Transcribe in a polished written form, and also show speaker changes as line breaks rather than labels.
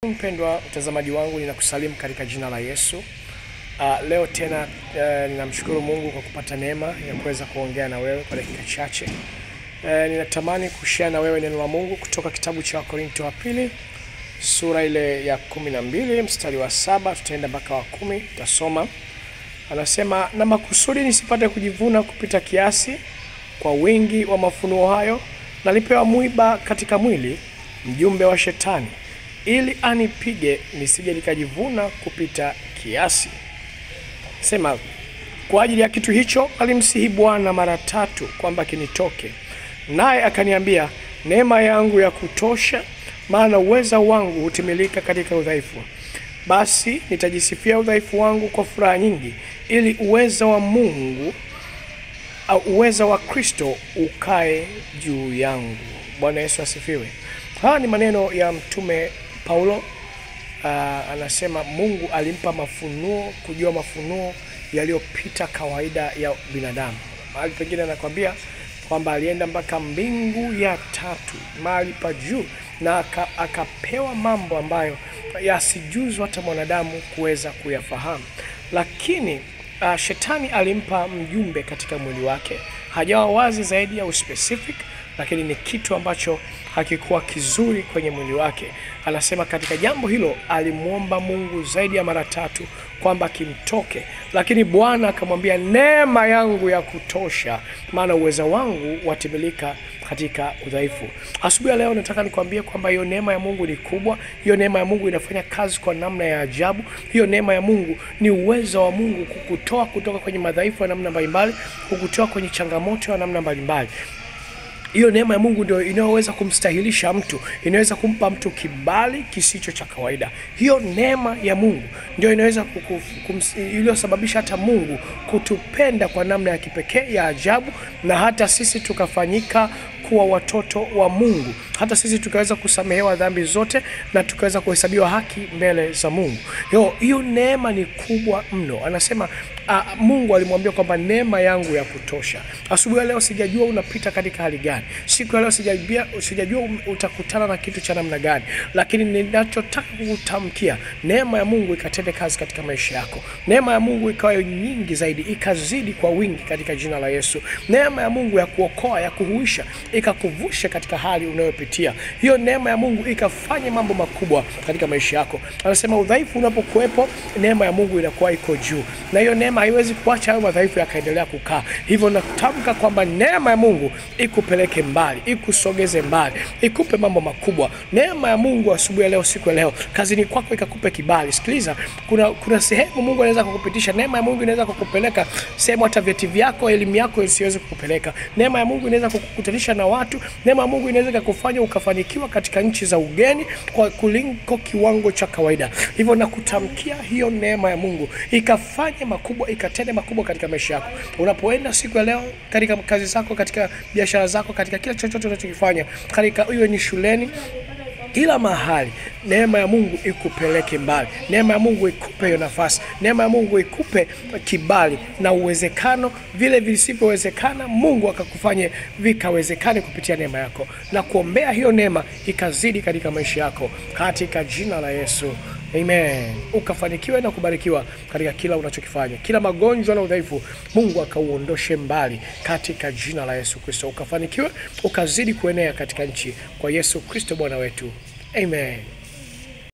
Mpendwa mtazamaji wangu, ninakusalimu katika jina la Yesu. Leo tena ninamshukuru Mungu kwa kupata neema ya kuweza kuongea na wewe kwa dakika chache. Ninatamani kushare na wewe neno la Mungu kutoka kitabu cha Wakorintho wa pili sura ile ya 12 mstari wa 7 tutaenda mpaka wa 10. Tutasoma. Anasema, na makusudi nisipate kujivuna kupita kiasi kwa wingi wa mafunuo hayo, nalipewa mwiba katika mwili, mjumbe wa shetani, ili anipige nisije nikajivuna kupita kiasi. Sema, kwa ajili ya kitu hicho alimsihi Bwana mara 3 kwamba kinitoke. Naye akaniambia, neema yangu ya kutosha, maana uweza wangu hutimilika katika udhaifu. Basi nitajisifia udhaifu wangu kwa furaha nyingi, ili uweza wa Mungu au uweza wa Kristo ukae juu yangu. Bwana Yesu asifiwe. Haya ni maneno ya mtume Paulo. Anasema Mungu alimpa mafunuo, kujua mafunuo yaliyopita kawaida ya binadamu. Mahali pengine anakuambia kwamba alienda mpaka mbingu ya 3, mahali pa juu, na akapewa mambo ambayo yasijuzu hata mwanadamu kuweza kuyafahamu. Lakini shetani alimpa mjumbe katika mwili wake. Hajawa wazi zaidi ya specific, lakini ni kitu ambacho hakikuwa kizuri kwenye mwili wake. Anasema katika jambo hilo alimuomba Mungu zaidi ya mara 3 kwamba kimtoke, lakini Bwana akamwambia, neema yangu ya kutosha, maana uweza wangu watimilika katika udhaifu. Asubuhi leo nataka nikwambie kwamba hiyo neema ya Mungu ni kubwa. Hiyo neema ya Mungu inafanya kazi kwa namna ya ajabu. Hiyo neema ya Mungu ni uwezo wa Mungu kukutoa kutoka kwenye madhaifu ya namna mbalimbali, kukutoa kwenye changamoto ya namna mbalimbali. Hiyo neema ya Mungu ndio inayoweza kumstahilisha mtu, inaweza kumpa mtu kibali kisicho cha kawaida. Hiyo neema ya Mungu ndio inaweza iliyosababisha hata Mungu kutupenda kwa namna ya kipekee ya ajabu, na hata sisi tukafanyika kuwa watoto wa Mungu. Hata sisi tukaweza kusamehewa dhambi zote na tukaweza kuhesabiwa haki mbele za Mungu. Hiyo neema ni kubwa mno. Anasema Mungu alimwambia kwamba neema yangu ya kutosha. Asubuhi leo sijajua unapita katika hali gani. Siku ya leo sijajua utakutana na kitu cha namna gani, lakini ninachotaka kukutamkia, neema ya Mungu ikatende kazi katika maisha yako. Neema ya Mungu ikawa nyingi zaidi, ikazidi kwa wingi katika jina la Yesu. Neema ya Mungu ya kuokoa, ya kuhuisha, ikakuvusha katika hali unayopitia. Hiyo neema ya Mungu ikafanye mambo makubwa katika maisha yako. Anasema udhaifu unapokuwepo, neema ya Mungu inakuwa iko juu, na hiyo neema haiwezi kuacha hayo madhaifu yakaendelea kukaa. Hivyo natamka kwamba neema ya Mungu ikupeleke mbali, ikusogeze mbali, ikupe mambo makubwa. Neema ya Mungu asubuhi leo, siku ya leo, kazini kwako ikakupe kibali. Sikiliza, kuna sehemu Mungu anaweza kukupitisha. Neema ya Mungu inaweza kukupeleka sehemu hata vyeti vyako, elimu yako isiweze kukupeleka. Neema ya Mungu inaweza kukutanisha na watu. Neema ya Mungu inaweza kukufanya ukafanikiwa katika nchi za ugeni kwa kuliko kiwango cha kawaida. Hivyo nakutamkia hiyo neema ya Mungu ikafanye makubwa, ikatende makubwa katika maisha yako. Unapoenda siku ya leo katika kazi zako, katika biashara zako, katika kila chochote unachokifanya, katika iwe ni shuleni, kila mahali, neema ya Mungu ikupeleke mbali. Neema ya Mungu ikupe hiyo nafasi. Neema ya Mungu ikupe kibali na uwezekano, vile visivyowezekana Mungu akakufanye vikawezekane kupitia neema yako, na kuombea hiyo neema ikazidi katika maisha yako katika jina la Yesu. Amen. Ukafanikiwe na kubarikiwa katika kila unachokifanya. Kila magonjwa na udhaifu Mungu akauondoshe mbali katika jina la Yesu Kristo. Ukafanikiwe, ukazidi kuenea katika nchi kwa Yesu Kristo Bwana wetu. Amen.